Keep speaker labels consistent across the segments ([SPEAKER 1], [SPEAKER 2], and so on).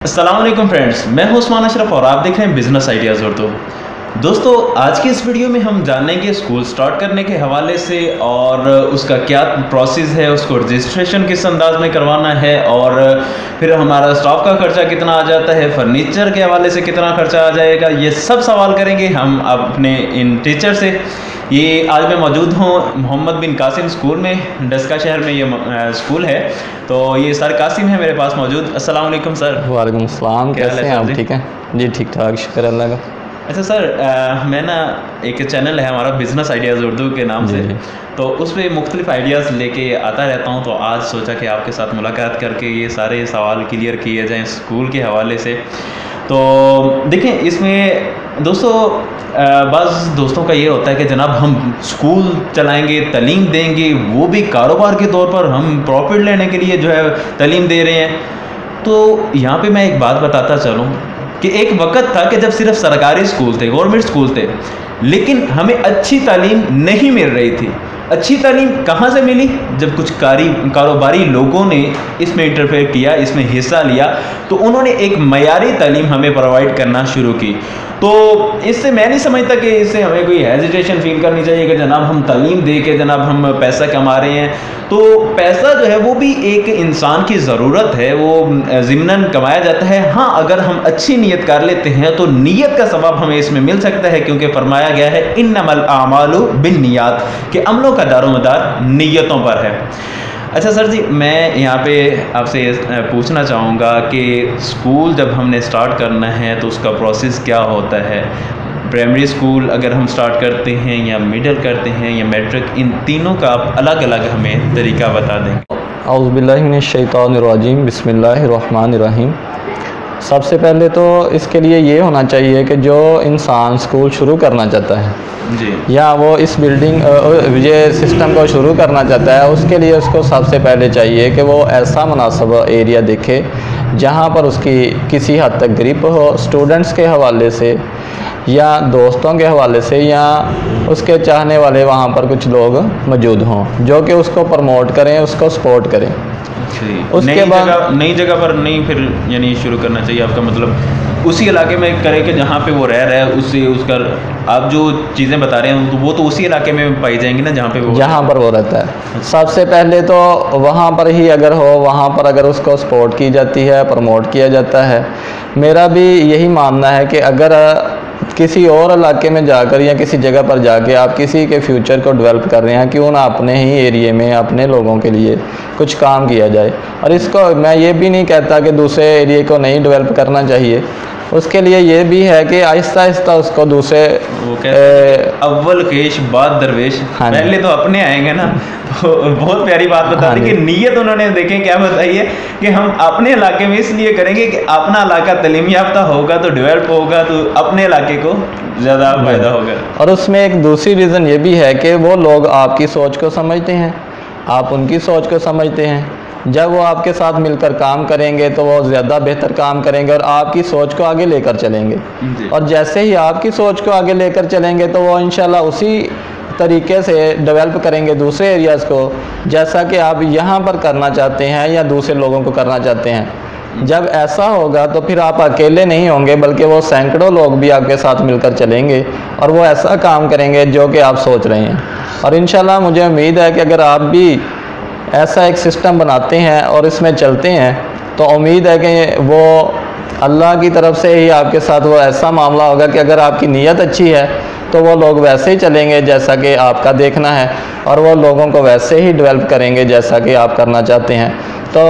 [SPEAKER 1] अस्सलाम वालेकुम फ्रेंड्स, मैं हूं उस्मान अशरफ और आप देख रहे हैं बिजनेस आइडियाज़ उर्दू। दोस्तों, आज की इस वीडियो में हम जानेंगे स्कूल स्टार्ट करने के हवाले से और उसका क्या प्रोसेस है, उसको रजिस्ट्रेशन किस अंदाज में करवाना है और फिर हमारा स्टाफ का खर्चा कितना आ जाता है, फर्नीचर के हवाले से कितना खर्चा आ जाएगा। ये सब सवाल करेंगे हम अपने इन टीचर से। ये आज मैं मौजूद हूँ मोहम्मद बिन कासिम स्कूल में, डस्का शहर में ये स्कूल है। तो ये सर कासिम है मेरे पास मौजूद। अस्सलाम वालेकुम सर।
[SPEAKER 2] वालेकुम अस्सलाम। कैसे हैं आप? ठीक हैं जी, ठीक ठाक, शुक्र अल्लाह का।
[SPEAKER 1] अच्छा सर, मैं ना एक चैनल है हमारा बिजनेस आइडियाज़ उर्दू के नाम से, तो उस पर मुख्तलिफ आइडियाज़ लेके आता रहता हूँ। तो आज सोचा कि आपके साथ मुलाकात करके ये सारे सवाल क्लियर किए जाएं स्कूल के हवाले से। तो देखें, इसमें दोस्तों बाज़ दोस्तों का ये होता है कि जनाब हम स्कूल चलाएंगे, तालीम देंगे, वो भी कारोबार के तौर पर, हम प्रॉफिट लेने के लिए जो है तालीम दे रहे हैं। तो यहाँ पे मैं एक बात बताता चलूँ कि एक वक्त था कि जब सिर्फ सरकारी स्कूल थे, गवर्नमेंट स्कूल थे, लेकिन हमें अच्छी तालीम नहीं मिल रही थी। अच्छी तालीम कहाँ से मिली? जब कुछ कारोबारी लोगों ने इसमें इंटरफेयर किया, इसमें हिस्सा लिया, तो उन्होंने एक मयारी तालीम हमें प्रोवाइड करना शुरू की। तो इससे मैं नहीं समझता कि इससे हमें कोई हेजिटेशन फील करनी चाहिए कि जनाब हम तालीम दे के जनाब हम पैसा कमा रहे हैं। तो पैसा जो है वो भी एक इंसान की ज़रूरत है, वो ज़िम्नन कमाया जाता है। हाँ, अगर हम अच्छी नीयत कर लेते हैं तो नीयत का सवाब हमें इसमें मिल सकता है, क्योंकि फरमाया गया है इन्नमल आमालु बिन्नियात, कि अमलों का दारोमदार नीयतों पर है। अच्छा सर जी, मैं यहाँ पे आपसे पूछना चाहूँगा कि स्कूल जब हमने स्टार्ट करना है तो उसका प्रोसेस क्या होता है? प्राइमरी स्कूल अगर हम स्टार्ट करते हैं या मिडिल करते हैं या मैट्रिक, इन तीनों का आप अलग अलग हमें तरीका बता दें।
[SPEAKER 2] औज़ु बिल्लाहि मिनश शैतानिर रजीम, बिस्मिल्लाहिर रहमानिर रहीम। सबसे पहले तो इसके लिए ये होना चाहिए कि जो इंसान स्कूल शुरू करना चाहता है
[SPEAKER 1] जी,
[SPEAKER 2] या वो इस ये सिस्टम को शुरू करना चाहता है, उसके लिए उसको सबसे पहले चाहिए कि वो ऐसा मुनासिब एरिया देखे जहाँ पर उसकी किसी हद तक ग्रिप हो, स्टूडेंट्स के हवाले से या दोस्तों के हवाले से, या उसके चाहने वाले वहाँ पर कुछ लोग मौजूद हों जो कि उसको प्रमोट करें, उसको सपोर्ट करें।
[SPEAKER 1] उसके बाद नई जगह पर नहीं फिर यानी शुरू करना चाहिए, आपका मतलब उसी इलाके में करें कि जहाँ पे वो रह रहा है, उससे उसका आप जो चीज़ें बता रहे हैं वो तो उसी इलाके में पाई जाएंगी ना जहाँ पर वो रहता है।
[SPEAKER 2] सबसे पहले तो वहाँ पर ही अगर हो, वहाँ पर अगर उसको सपोर्ट की जाती है, प्रमोट किया जाता है। मेरा भी यही मानना है कि अगर किसी और इलाके में जाकर या किसी जगह पर जाके आप किसी के फ्यूचर को डेवलप कर रहे हैं, क्यों ना अपने ही एरिए में अपने लोगों के लिए कुछ काम किया जाए। और इसको मैं ये भी नहीं कहता कि दूसरे एरिए को नहीं डेवलप करना चाहिए, उसके लिए ये भी है कि आहिस्ता आहिस्ता उसको दूसरे
[SPEAKER 1] अव्वल खेश बाद दरवेश, पहले तो अपने आएंगे ना। तो बहुत प्यारी बात बता दी कि नीयत उन्होंने देखें क्या बताई है कि हम अपने इलाके में इसलिए करेंगे कि अपना इलाका तालीम याफ्ता होगा तो डेवलप होगा, तो अपने इलाके को ज़्यादा फायदा होगा। और
[SPEAKER 2] उसमें एक दूसरी रीज़न ये भी है कि वो लोग आपकी सोच को समझते हैं, आप उनकी सोच को समझते हैं। जब वो आपके साथ मिलकर काम करेंगे तो वो ज़्यादा बेहतर काम करेंगे और आपकी सोच को आगे लेकर चलेंगे। और जैसे ही आपकी सोच को आगे लेकर चलेंगे तो वो इंशाल्लाह उसी तरीके से डेवलप करेंगे दूसरे एरियाज़ को, जैसा कि आप यहाँ पर करना चाहते हैं या दूसरे लोगों को करना चाहते हैं। जब ऐसा होगा तो फिर आप अकेले नहीं होंगे, बल्कि वो सैकड़ों लोग भी आपके साथ मिलकर चलेंगे और वो ऐसा काम करेंगे जो कि आप सोच रहे हैं। और इंशाल्लाह मुझे उम्मीद है कि अगर आप भी ऐसा एक सिस्टम बनाते हैं और इसमें चलते हैं तो उम्मीद है कि वो अल्लाह की तरफ से ही आपके साथ वो ऐसा मामला होगा कि अगर आपकी नीयत अच्छी है तो वो लोग वैसे ही चलेंगे जैसा कि आपका देखना है, और वो लोगों को वैसे ही डेवलप करेंगे जैसा कि आप करना चाहते हैं। तो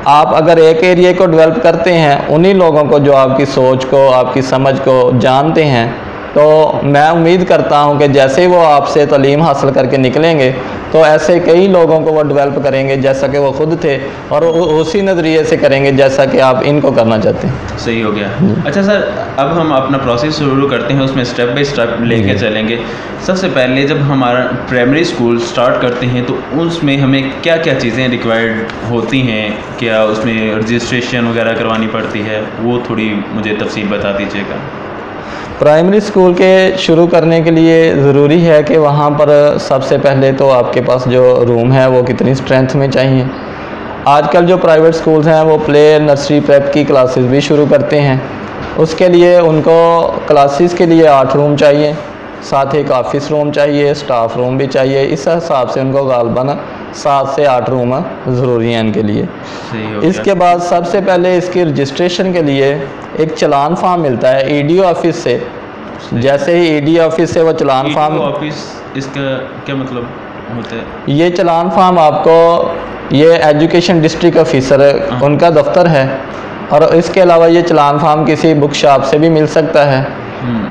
[SPEAKER 2] आप अगर एक एरिया को डेवलप करते हैं, उन्हीं लोगों को जो आपकी सोच को, आपकी समझ को जानते हैं, तो मैं उम्मीद करता हूं कि जैसे ही वो आपसे तालीम हासिल करके निकलेंगे तो ऐसे कई लोगों को वो डेवलप करेंगे जैसा कि वो खुद थे, और उसी नज़रिए से करेंगे जैसा कि आप इनको करना चाहते हैं।
[SPEAKER 1] सही हो गया। अच्छा सर, अब हम अपना प्रोसेस शुरू करते हैं, उसमें स्टेप बाय स्टेप लेके चलेंगे। सबसे पहले जब हमारा प्राइमरी स्कूल स्टार्ट करते हैं तो उसमें हमें क्या क्या चीज़ें रिक्वायर्ड होती हैं, क्या उसमें रजिस्ट्रेशन वगैरह करवानी पड़ती है, वो थोड़ी मुझे तफसील बता दीजिएगा।
[SPEAKER 2] प्राइमरी स्कूल के शुरू करने के लिए ज़रूरी है कि वहाँ पर सबसे पहले तो आपके पास जो रूम है वो कितनी स्ट्रेंथ में चाहिए, आजकल जो प्राइवेट स्कूल्स हैं वो प्ले नर्सरी प्रेप की क्लासेस भी शुरू करते हैं। उसके लिए उनको क्लासेस के लिए 8 रूम चाहिए, साथ ही एक ऑफिस रूम चाहिए, स्टाफ रूम भी चाहिए। इस हिसाब से उनको गालबन 7 से 8 रूम ज़रूरी हैं इनके लिए। इसके बाद सबसे पहले इसकी रजिस्ट्रेशन के लिए एक चलान फार्म मिलता है ईडीओ ऑफिस से। जैसे ही ईडीओ ऑफिस से वो चलान फार्म,
[SPEAKER 1] ऑफिस इसका क्या मतलब होता है?
[SPEAKER 2] ये चलान फार्म आपको, ये एजुकेशन डिस्ट्रिक्ट ऑफिसर उनका दफ्तर है, और इसके अलावा ये चलान फार्म किसी बुक शॉप से भी मिल सकता है।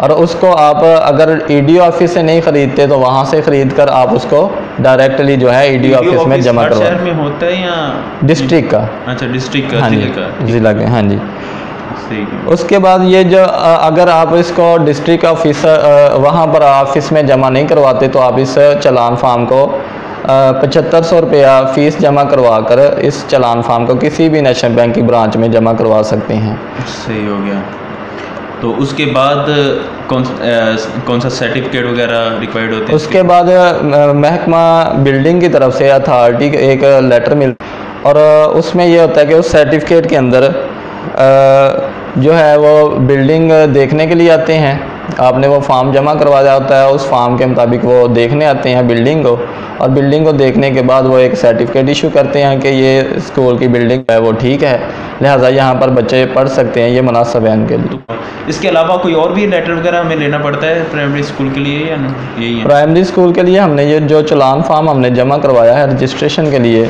[SPEAKER 2] और उसको आप अगर ईडीओ ऑफिस से नहीं ख़रीदते तो वहाँ से ख़रीद कर आप उसको डायरेक्टली जो है ईडीओ ऑफिस में जमा करवा।
[SPEAKER 1] शहर में होता है या
[SPEAKER 2] डिस्ट्रिक्ट का?
[SPEAKER 1] अच्छा, डिस्ट्रिक्ट का,
[SPEAKER 2] हाँ जी, ज़िला के, हाँ जी।
[SPEAKER 1] है।
[SPEAKER 2] उसके बाद ये जो अगर आप इसको डिस्ट्रिक्ट ऑफिस वहाँ पर ऑफिस में जमा नहीं करवाते तो आप इस चलान फार्म को 7500 रुपया फ़ीस जमा करवा कर इस चलान फार्म को किसी भी नेशनल बैंक की ब्रांच में जमा करवा सकते हैं।
[SPEAKER 1] सही हो गया। तो उसके बाद कौन सा सर्टिफिकेट वगैरह रिक्वायर्ड होते हैं? उसके बाद
[SPEAKER 2] महकमा बिल्डिंग की तरफ से अथॉरिटी एक लेटर मिलता, और उसमें ये होता है कि उस सर्टिफिकेट के अंदर जो है वो बिल्डिंग देखने के लिए आते हैं। आपने वो फॉर्म जमा करवाया होता है, उस फॉर्म के मुताबिक वो देखने आते हैं बिल्डिंग को, और बिल्डिंग को देखने के बाद वो एक सर्टिफिकेट इशू करते हैं कि ये स्कूल की बिल्डिंग है वो ठीक है, लिहाजा यहाँ पर बच्चे पढ़ सकते हैं, ये मुनासिब है उनके लिए।
[SPEAKER 1] इसके अलावा कोई और भी लेटर वगैरह हमें लेना पड़ता है प्राइमरी स्कूल के लिए या यही है?
[SPEAKER 2] प्राइमरी स्कूल के लिए हमने ये जो चलान फार्म हमने जमा करवाया है रजिस्ट्रेशन के लिए,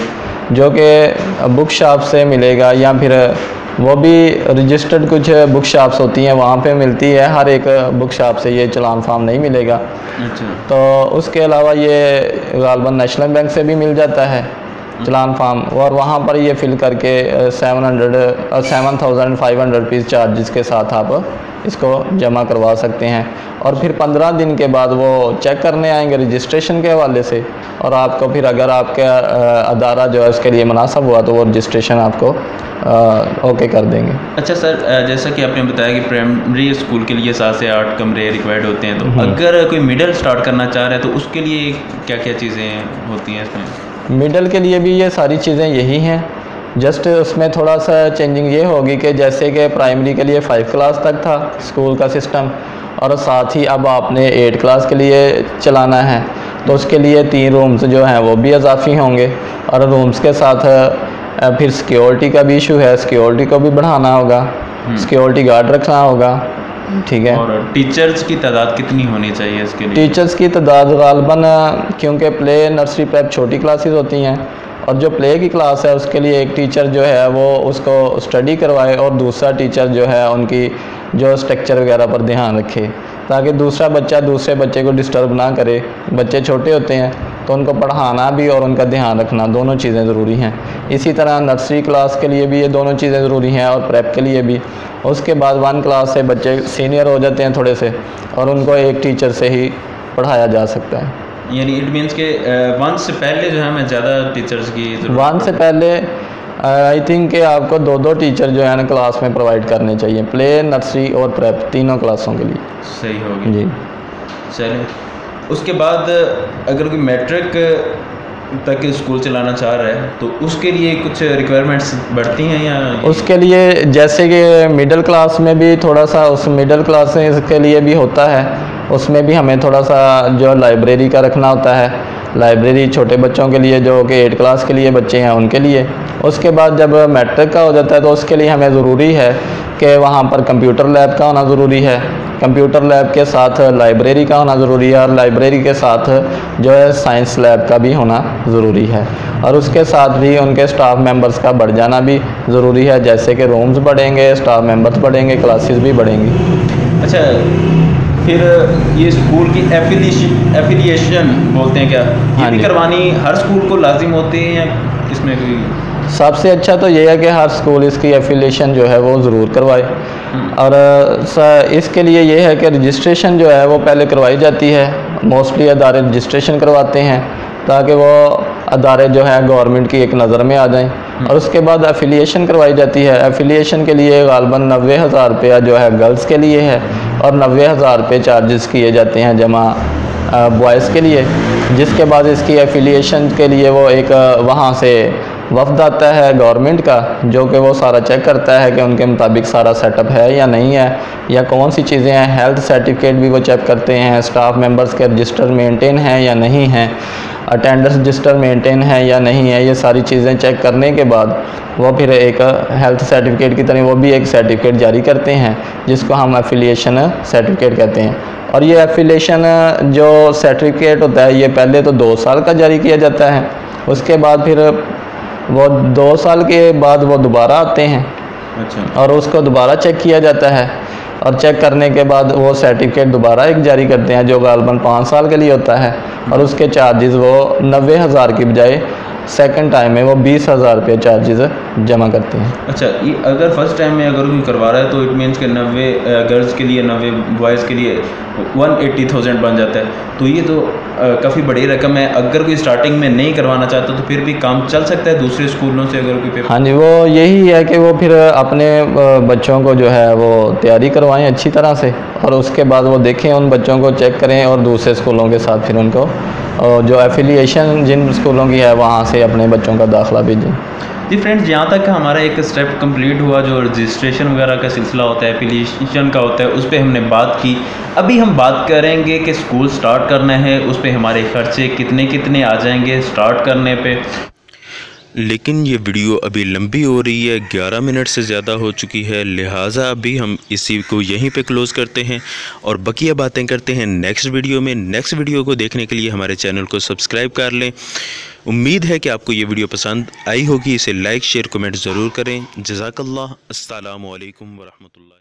[SPEAKER 2] जो कि बुक शॉप से मिलेगा या फिर वो भी रजिस्टर्ड कुछ बुक शॉप्स होती हैं वहाँ पे मिलती है, हर एक बुक शॉप से ये चलान फार्म नहीं मिलेगा।
[SPEAKER 1] अच्छा।
[SPEAKER 2] तो उसके अलावा ये गालबन नेशनल बैंक से भी मिल जाता है चलान फार्म, और वहाँ पर ये फिल करके 7,500 रुपीज़ चार्जेस के साथ आप इसको जमा करवा सकते हैं। और फिर 15 दिन के बाद वो चेक करने आएंगे रजिस्ट्रेशन के हवाले से, और आपको फिर अगर आपका अदारा जो है उसके लिए मुनासिब हुआ तो वो रजिस्ट्रेशन आपको ओके कर देंगे।
[SPEAKER 1] अच्छा सर, जैसा कि आपने बताया कि प्राइमरी स्कूल के लिए 7 से 8 कमरे रिक्वायर्ड होते हैं, तो अगर कोई मिडिल स्टार्ट करना चाह रहा है तो उसके लिए क्या क्या चीज़ें होती हैं इसमें?
[SPEAKER 2] मिडिल के लिए भी ये सारी चीज़ें यही हैं, जस्ट उसमें थोड़ा सा चेंजिंग ये होगी कि जैसे कि प्राइमरी के लिए 5 क्लास तक था स्कूल का सिस्टम, और साथ ही अब आपने 8 क्लास के लिए चलाना है तो उसके लिए 3 रूम्स जो हैं वो भी इजाफी होंगे, और रूम्स के साथ फिर सिक्योरिटी का भी इशू है, सिक्योरिटी को भी बढ़ाना होगा, सिक्योरिटी गार्ड रखना होगा, ठीक है।
[SPEAKER 1] और टीचर्स की तादाद कितनी होनी चाहिए इसके लिए?
[SPEAKER 2] टीचर्स की तादाद गालबन, क्योंकि प्ले नर्सरी प्रेप छोटी क्लासेस होती हैं, और जो प्ले की क्लास है उसके लिए एक टीचर जो है वो उसको स्टडी करवाए, और दूसरा टीचर जो है उनकी जो स्ट्रक्चर वगैरह पर ध्यान रखे, ताकि दूसरा बच्चा दूसरे बच्चे को डिस्टर्ब ना करे। बच्चे छोटे होते हैं तो उनको पढ़ाना भी और उनका ध्यान रखना दोनों चीज़ें ज़रूरी हैं। इसी तरह नर्सरी क्लास के लिए भी ये दोनों चीज़ें ज़रूरी हैं, और प्रेप के लिए भी। उसके बाद 1 क्लास से बच्चे सीनियर हो जाते हैं थोड़े से, और उनको एक टीचर से ही पढ़ाया जा सकता है।
[SPEAKER 1] यानी इट मीन्स के 1 से पहले जो है हमें ज़्यादा टीचर्स की ज़रूरत
[SPEAKER 2] 1 से पहले आई थिंक कि आपको 2-2 टीचर जो है ना क्लास में प्रोवाइड करने चाहिए, प्ले नर्सरी और प्रेप तीनों क्लासों के लिए।
[SPEAKER 1] सही हो गया
[SPEAKER 2] जी।
[SPEAKER 1] चलिए, उसके बाद अगर कोई मैट्रिक तक स्कूल चलाना चाह रहा है तो उसके लिए कुछ रिक्वायरमेंट्स बढ़ती हैं या?
[SPEAKER 2] उसके लिए जैसे कि मिडिल क्लास में भी थोड़ा सा, उस मिडिल क्लास के लिए भी होता है, उसमें भी हमें थोड़ा सा जो लाइब्रेरी का रखना होता है, लाइब्रेरी छोटे बच्चों के लिए जो कि 8 क्लास के लिए बच्चे हैं उनके लिए। उसके बाद जब मैट्रिक का हो जाता है तो उसके लिए हमें ज़रूरी है कि वहाँ पर कंप्यूटर लैब का होना ज़रूरी है, कंप्यूटर लैब के साथ लाइब्रेरी का होना ज़रूरी है, और लाइब्रेरी के साथ जो है साइंस लैब का भी होना ज़रूरी है, और उसके साथ भी उनके स्टाफ मेंबर्स का बढ़ जाना भी ज़रूरी है, जैसे कि रूम्स बढ़ेंगे, स्टाफ मेंबर्स बढ़ेंगे, क्लासेस भी बढ़ेंगी।
[SPEAKER 1] अच्छा, फिर ये स्कूल की एफिलिएशन बोलते हैं क्या, ये भी करवानी हर स्कूल को लाजिम होती है या इसमें कोई?
[SPEAKER 2] सबसे अच्छा तो ये है कि हर स्कूल इसकी एफिलिएशन जो है वो ज़रूर करवाए, और इसके लिए ये है कि रजिस्ट्रेशन जो है वो पहले करवाई जाती है। मोस्टली अदारे रजिस्ट्रेशन करवाते हैं ताकि वो अदारे जो है गवर्नमेंट की एक नज़र में आ जाएं, और उसके बाद एफिलिएशन करवाई जाती है। एफिलिएशन के लिए गालबन 90,000 रुपया जो है गर्ल्स के लिए है, और 90,000 रुपये चार्जेस किए जाते हैं जमा बॉयज़ के लिए, जिसके बाद इसकी एफिलिएशन के लिए वो एक वहाँ से वफ्द आता है गवर्नमेंट का, जो कि वो सारा चेक करता है कि उनके मुताबिक सारा सेटअप है या नहीं है, या कौन सी चीज़ें हैं। हेल्थ सर्टिफिकेट भी वो चेक करते हैं, स्टाफ मेंबर्स के रजिस्टर मेंटेन हैं या नहीं हैं, अटेंडेंस रजिस्टर मेंटेन है या नहीं है। ये सारी चीज़ें चेक करने के बाद वो फिर एक हेल्थ सर्टिफिकेट की तरह वो भी एक सर्टिफिकेट जारी करते हैं, जिसको हम एफिलिएशन सर्टिफिकेट कहते हैं। और ये एफिलिएशन जो सर्टिफिकेट होता है, ये पहले तो 2 साल का जारी किया जाता है, उसके बाद फिर वो 2 साल के बाद वो दोबारा आते हैं।
[SPEAKER 1] अच्छा।
[SPEAKER 2] और उसको दोबारा चेक किया जाता है, और चेक करने के बाद वो सर्टिफिकेट दोबारा एक जारी करते हैं, जो गालबन 5 साल के लिए होता है। और उसके चार्जेस वो 90,000 की बजाय सेकंड टाइम में वो 20,000 रुपये चार्जेस जमा करते हैं।
[SPEAKER 1] अच्छा, ये अगर फर्स्ट टाइम में अगर कोई करवा रहा है तो इट मीन्स के 90 गर्ल्स के लिए, 90 बॉयज़ के लिए 180,000 बन जाता है। तो ये तो काफ़ी बड़ी रकम है। अगर कोई स्टार्टिंग में नहीं करवाना चाहता तो फिर भी काम चल सकता है दूसरे स्कूलों से अगर कोई पेपर?
[SPEAKER 2] हाँ जी, वो यही है कि वो फिर अपने बच्चों को जो है वो तैयारी करवाएं अच्छी तरह से, और उसके बाद वो देखें, उन बच्चों को चेक करें, और दूसरे स्कूलों के साथ फिर उनको जो एफिलिएशन जिन स्कूलों की है वहाँ से अपने बच्चों का दाखिला भेजें।
[SPEAKER 1] जी फ्रेंड्स, यहाँ तक हमारा एक स्टेप कंप्लीट हुआ, जो रजिस्ट्रेशन वगैरह का सिलसिला होता है, एफिलिएशन का होता है, उस पर हमने बात की। अभी हम बात करेंगे कि स्कूल स्टार्ट करना है, उस पर हमारे खर्चे कितने कितने आ जाएंगे स्टार्ट करने पे।
[SPEAKER 3] लेकिन ये वीडियो अभी लंबी हो रही है, 11 मिनट से ज़्यादा हो चुकी है, लिहाजा अभी हम इसी को यहीं पे क्लोज़ करते हैं और बकिया बातें करते हैं नेक्स्ट वीडियो में। नेक्स्ट वीडियो को देखने के लिए हमारे चैनल को सब्सक्राइब कर लें। उम्मीद है कि आपको ये वीडियो पसंद आई होगी। इसे लाइक शेयर कमेंट ज़रूर करें। जज़ाकल्लाह। अस्सलामु अलैकुम वरहमतुल्लाह।